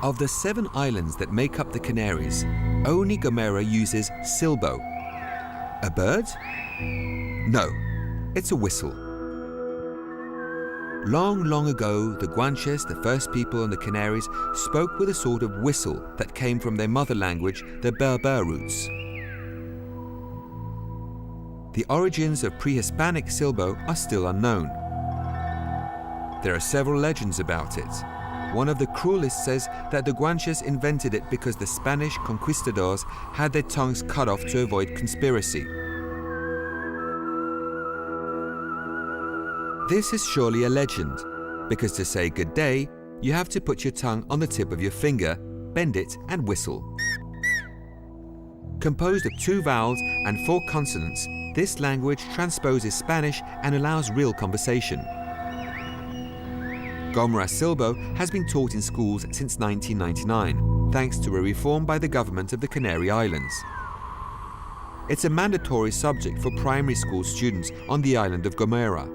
Of the 7 islands that make up the Canaries, only Gomera uses SILBO. A bird? No, it's a whistle. Long, long ago, the Guanches, the first people on the Canaries, spoke with a sort of whistle that came from their mother language, the Berber roots. The origins of pre-Hispanic Silbo are still unknown. There are several legends about it. One of the cruelest says that the Guanches invented it because the Spanish conquistadors had their tongues cut off to avoid conspiracy. This is surely a legend, because to say good day, you have to put your tongue on the tip of your finger, bend it and whistle. Composed of 2 vowels and 4 consonants, this language transposes Spanish and allows real conversation. Gomera Silbo has been taught in schools since 1999, thanks to a reform by the government of the Canary Islands. It's a mandatory subject for primary school students on the island of Gomera.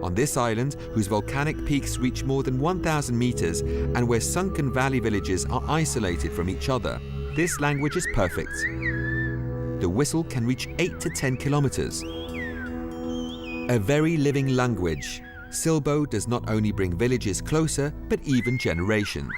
On this island, whose volcanic peaks reach more than 1,000 meters and where sunken valley villages are isolated from each other, this language is perfect. The whistle can reach 8 to 10 kilometers. A very living language, Silbo does not only bring villages closer, but even generations.